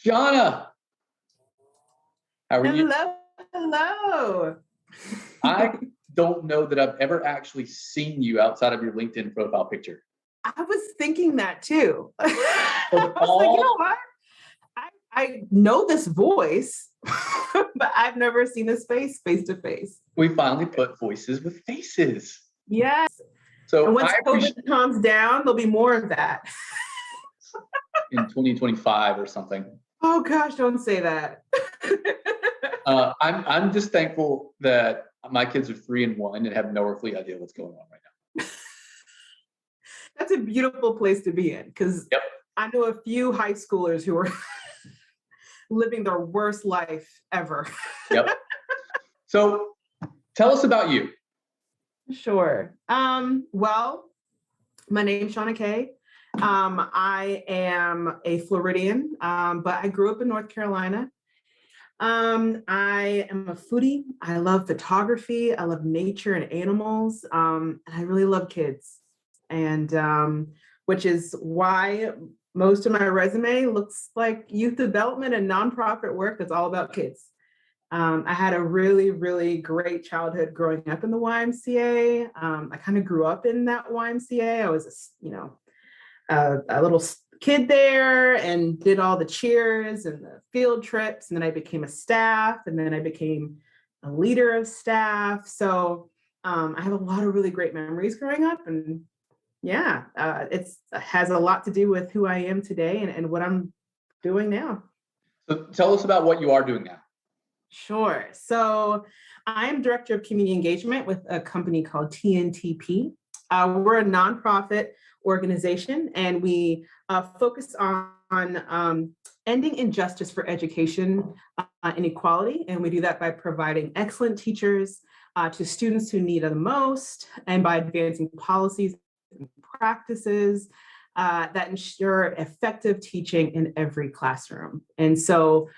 Shauna, how are you? Hello, hello. I don't know that I've ever actually seen you outside of your LinkedIn profile picture. I was thinking that too. I Of was like, you know all, what? I know this voice, but I've never seen his face to face. we finally put voices with faces. Yes. And So once I appreciate COVID calms down, there'll be more of that. in 2025 or something. Oh gosh, don't say that. I'm just thankful that my kids are 3 and 1 and have no earthly idea what's going on right now. That's a beautiful place to be in because Yep. I know a few high schoolers who are living their worst life ever. Yep. So tell us about you. Sure. Well, my name's Shauna-Kaye. I am a Floridian, but I grew up in North Carolina. I am a foodie. I love photography. I love nature and animals. And I really love kids. And which is why most of my resume looks like youth development and nonprofit work that's all about kids. I had a really, really great childhood growing up in the YMCA. I kind of grew up in that YMCA. I was, a little kid there and did all the cheers and the field trips. And then I became a staff and then I became a leader of staff. So I have a lot of really great memories growing up. And yeah, it has a lot to do with who I am today and what I'm doing now. So tell us about what you are doing now. Sure. So I'm director of community engagement with a company called TNTP. We're a nonprofit organization, and we focus on ending injustice for education inequality. And we do that by providing excellent teachers to students who need it the most, and by advancing policies and practices that ensure effective teaching in every classroom. And so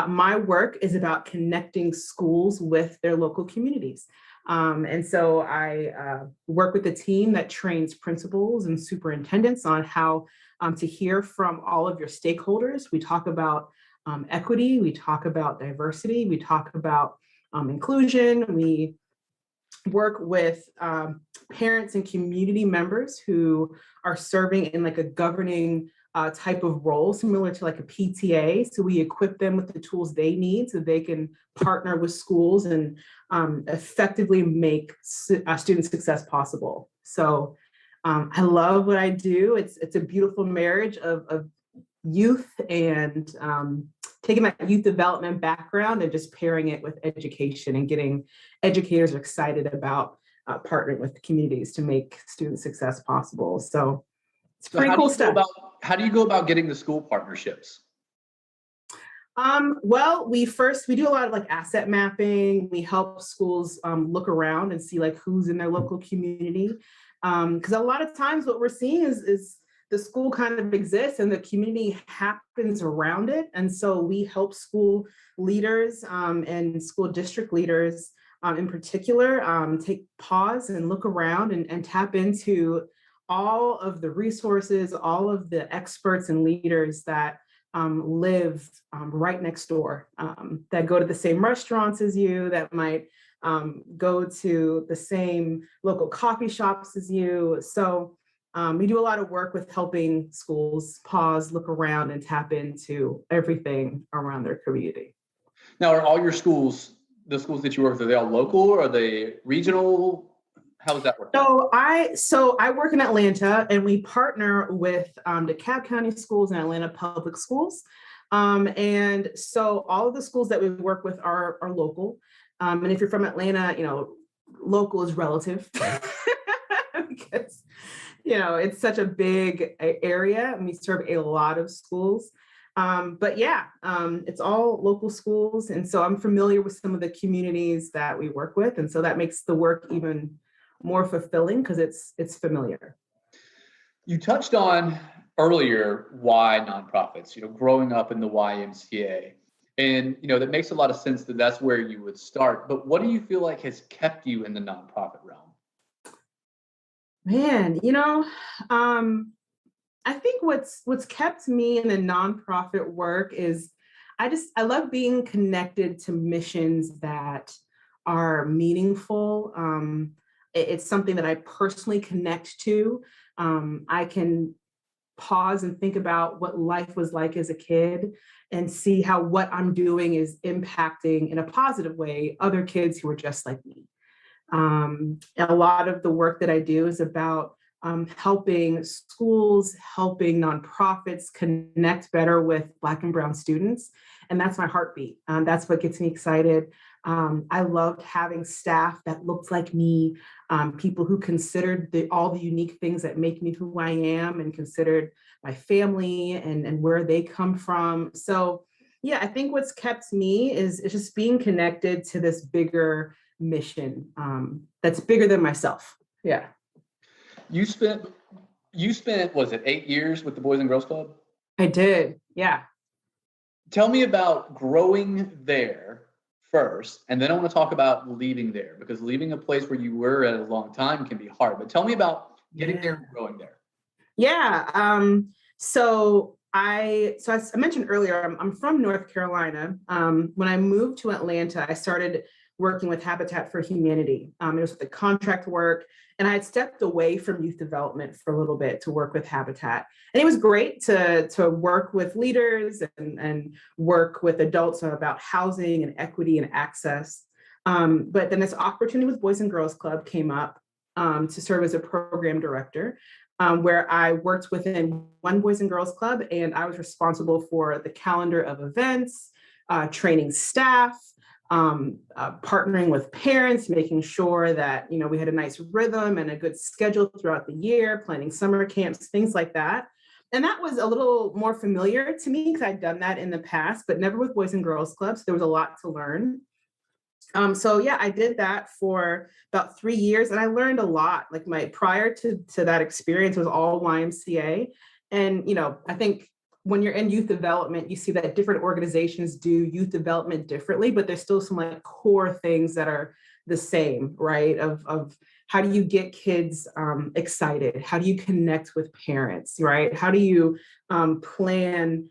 my work is about connecting schools with their local communities. And so I work with a team that trains principals and superintendents on how to hear from all of your stakeholders. We talk about equity, we talk about diversity, we talk about inclusion, we work with parents and community members who are serving in like a governing type of role, similar to like a PTA. So we equip them with the tools they need so they can partner with schools and effectively make student success possible. So I love what I do. It's a beautiful marriage of youth and taking that youth development background and just pairing it with education and getting educators excited about partnering with communities to make student success possible. So it's pretty cool stuff. How do you go about getting the school partnerships? Well, we do a lot of like asset mapping. We help schools look around and see like who's in their local community. Because a lot of times what we're seeing is the school kind of exists and the community happens around it. And so we help school leaders and school district leaders in particular take pause and look around and tap into all of the resources, all of the experts and leaders that live right next door, that go to the same restaurants as you, that might go to the same local coffee shops as you. So we do a lot of work with helping schools pause, look around, and tap into everything around their community. Now, are all your schools, the schools that you work with, are they all local or are they regional? How does that work? So I work in Atlanta, and we partner with DeKalb County Schools and Atlanta Public Schools. And so all of the schools that we work with are local. And if you're from Atlanta, local is relative because it's such a big area and we serve a lot of schools. But yeah, it's all local schools. And so I'm familiar with some of the communities that we work with. And so that makes the work even more fulfilling because it's familiar. You touched on earlier why nonprofits, growing up in the YMCA. And, that makes a lot of sense that that's where you would start. But what do you feel like has kept you in the nonprofit realm? Man, I think what's kept me in the nonprofit work is I love being connected to missions that are meaningful. It's something that I personally connect to. I can pause and think about what life was like as a kid and see how what I'm doing is impacting in a positive way other kids who are just like me. And a lot of the work that I do is about helping schools, helping nonprofits connect better with Black and Brown students. And that's my heartbeat. That's what gets me excited. I loved having staff that looked like me, people who considered all the unique things that make me who I am and considered my family and where they come from. So, yeah, I think what's kept me is just being connected to this bigger mission that's bigger than myself. Yeah. You spent was it 8 years with the Boys and Girls Club? I did. Yeah. Tell me about growing there first, and then I want to talk about leaving there, because leaving a place where you were at a long time can be hard. But tell me about getting there and growing there. Yeah. So as I mentioned earlier, I'm from North Carolina. When I moved to Atlanta, I started working with Habitat for Humanity. It was with the contract work, and I had stepped away from youth development for a little bit to work with Habitat. And it was great to work with leaders and work with adults about housing and equity and access. But then this opportunity with Boys and Girls Club came up to serve as a program director. Where I worked within one Boys and Girls Club, and I was responsible for the calendar of events, training staff, partnering with parents, making sure that we had a nice rhythm and a good schedule throughout the year, planning summer camps, things like that. And that was a little more familiar to me because I'd done that in the past, but never with Boys and Girls Clubs. So there was a lot to learn. So yeah, I did that for about 3 years, and I learned a lot. Like my prior to that experience was all YMCA, and I think when you're in youth development, you see that different organizations do youth development differently, but there's still some like core things that are the same, right? Of how do you get kids excited? How do you connect with parents, right? How do you plan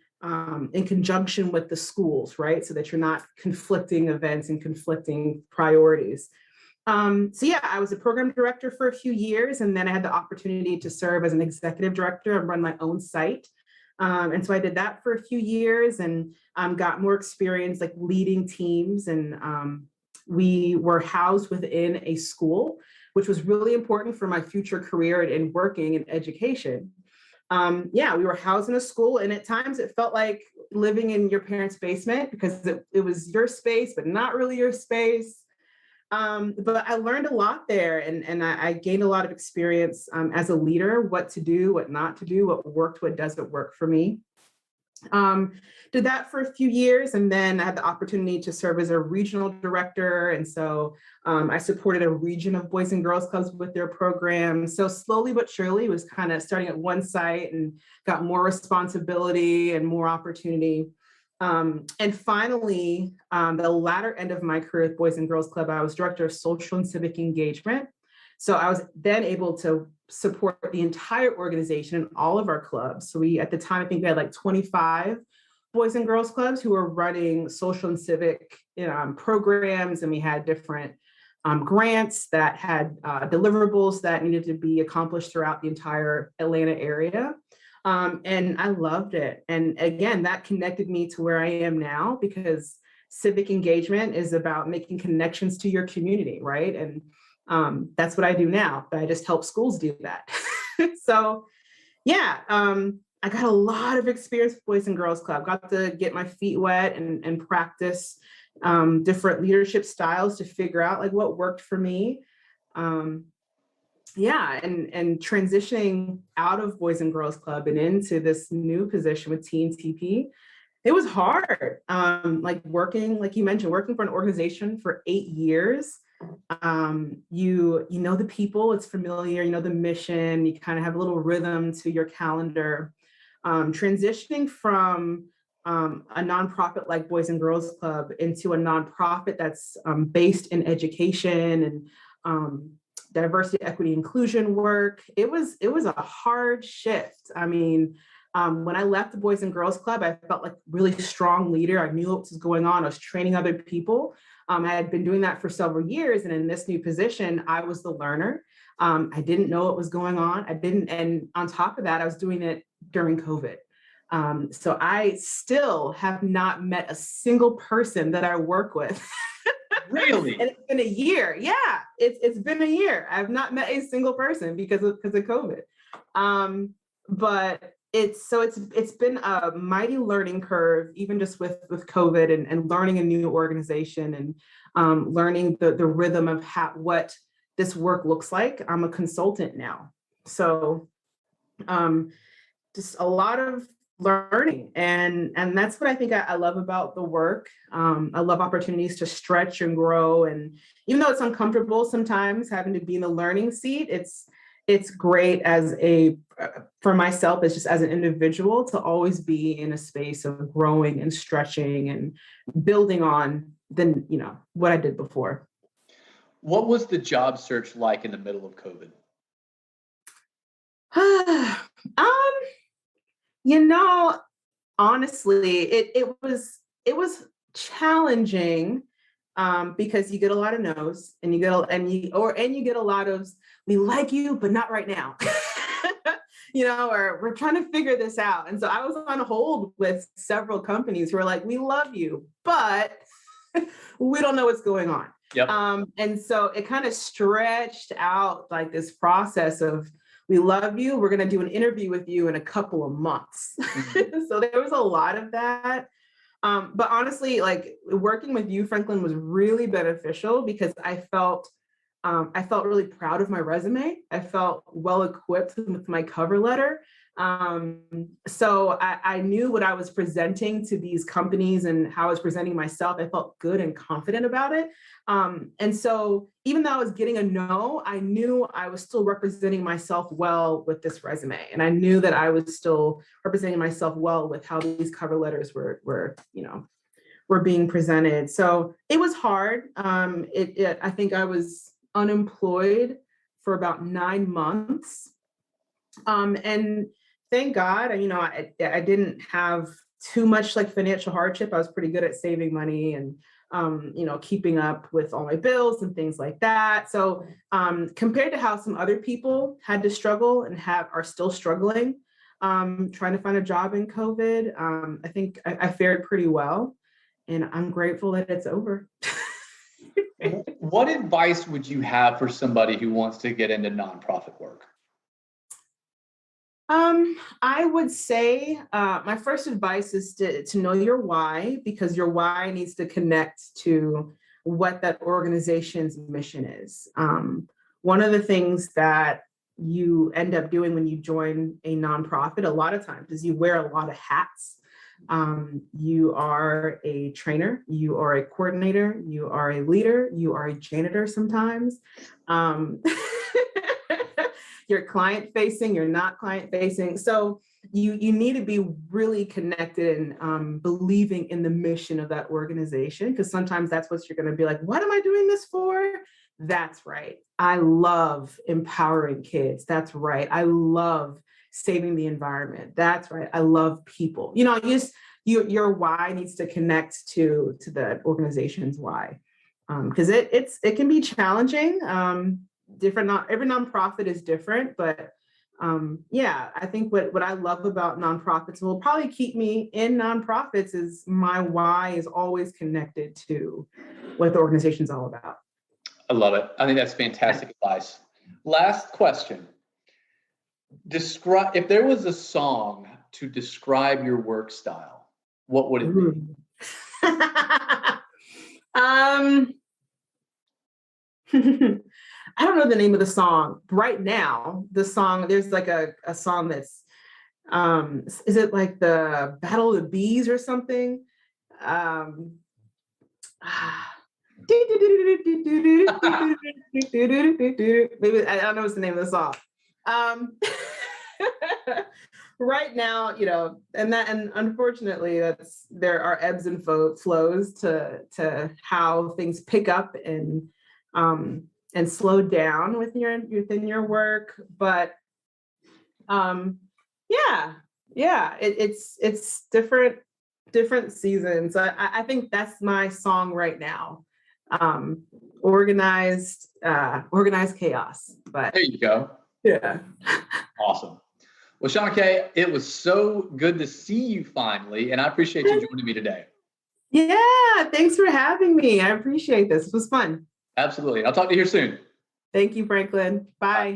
in conjunction with the schools, right? So that you're not conflicting events and conflicting priorities. So yeah, I was a program director for a few years, and then I had the opportunity to serve as an executive director and run my own site. And so I did that for a few years and got more experience like leading teams. And we were housed within a school, which was really important for my future career in working in education. Yeah, we were housed in a school, and at times it felt like living in your parents' basement because it was your space, but not really your space. But I learned a lot there, and I gained a lot of experience as a leader, what to do, what not to do, what worked, what doesn't work for me. Did that for a few years, and then I had the opportunity to serve as a regional director. And so I supported a region of Boys and Girls Clubs with their program. So slowly but surely was kind of starting at one site and got more responsibility and more opportunity. And finally, the latter end of my career with Boys and Girls Club, I was director of social and civic engagement. So I was then able to support the entire organization and all of our clubs. So at the time, I think we had like 25 Boys and Girls Clubs who were running social and civic programs, and we had different grants that had deliverables that needed to be accomplished throughout the entire Atlanta area. And I loved it. And again, that connected me to where I am now, because civic engagement is about making connections to your community, right? And that's what I do now, but I just help schools do that. So yeah, I got a lot of experience with Boys and Girls Club, got to get my feet wet and practice different leadership styles to figure out like what worked for me. Yeah, and transitioning out of Boys and Girls Club and into this new position with TNTP, it was hard. Like working, like you mentioned, working for an organization for 8 years. You know the people, it's familiar, you know the mission, you kind of have a little rhythm to your calendar. Transitioning from a nonprofit like Boys and Girls Club into a nonprofit that's based in education and diversity, equity, inclusion work. It was a hard shift. I mean, When I left the Boys and Girls Club, I felt like a really strong leader. I knew what was going on. I was training other people. I had been doing that for several years. And in this new position, I was the learner. I didn't know what was going on. And on top of that, I was doing it during COVID. So I still have not met a single person that I work with. Really? And it's been a year. Yeah, it's been a year. I've not met a single person because of COVID. But it's been a mighty learning curve, even just with COVID and learning a new organization and learning the rhythm of what this work looks like. I'm a consultant now, so just a lot of learning, and that's what I think I love about the work. I love opportunities to stretch and grow, and even though it's uncomfortable sometimes having to be in the learning seat, it's great for myself, it's just as an individual to always be in a space of growing and stretching and building on what I did before. What was the job search like in the middle of COVID? Honestly, it was challenging, because you get a lot of no's, and you get a lot of, we like you, but not right now. Or we're trying to figure this out. And so I was on hold with several companies who are like, we love you, but we don't know what's going on. Yep. And so it kind of stretched out like this process of, we love you, we're going to do an interview with you in a couple of months. Mm-hmm. So there was a lot of that. But honestly, like working with you, Franklin, was really beneficial because I felt really proud of my resume. I felt well equipped with my cover letter. So I knew what I was presenting to these companies and how I was presenting myself. I felt good and confident about it. And so even though I was getting a no, I knew I was still representing myself well with this resume. And I knew that I was still representing myself well with how these cover letters were being presented. So it was hard. I think I was unemployed for about 9 months. And thank God, I didn't have too much like financial hardship. I was pretty good at saving money and, keeping up with all my bills and things like that. So compared to how some other people had to struggle and are still struggling, trying to find a job in COVID, I think I fared pretty well, and I'm grateful that it's over. What advice would you have for somebody who wants to get into nonprofit work? I would say my first advice is to know your why, because your why needs to connect to what that organization's mission is. One of the things that you end up doing when you join a nonprofit a lot of times is you wear a lot of hats. You are a trainer, you are a coordinator, you are a leader, you are a janitor sometimes. You're client facing, you're not client facing. So you need to be really connected and believing in the mission of that organization, because sometimes that's what you're going to be like, what am I doing this for? That's right. I love empowering kids. That's right. I love saving the environment. That's right. I love people. Your why needs to connect to the organization's why, because it can be challenging. Not every nonprofit is different, but I think what I love about nonprofits and will probably keep me in nonprofits is my why is always connected to what the organization's all about. I love it. I think that's fantastic advice. Last question. If there was a song to describe your work style, what would it be? I don't know the name of the song right now. There's like a song that's, is it like the Battle of the Bees or something? Maybe I don't know what's the name of the song. Right now, and unfortunately there are ebbs and flows to how things pick up and slow down within your work. But Yeah, it's different seasons. I think that's my song right now. Organized chaos. But There you go. yeah. Awesome. Well, Shauna-Kaye, it was so good to see you finally, and I appreciate you joining me today. Yeah, thanks for having me. I appreciate this. It was fun. Absolutely. I'll talk to you here soon. Thank you, Franklin. Bye. Bye.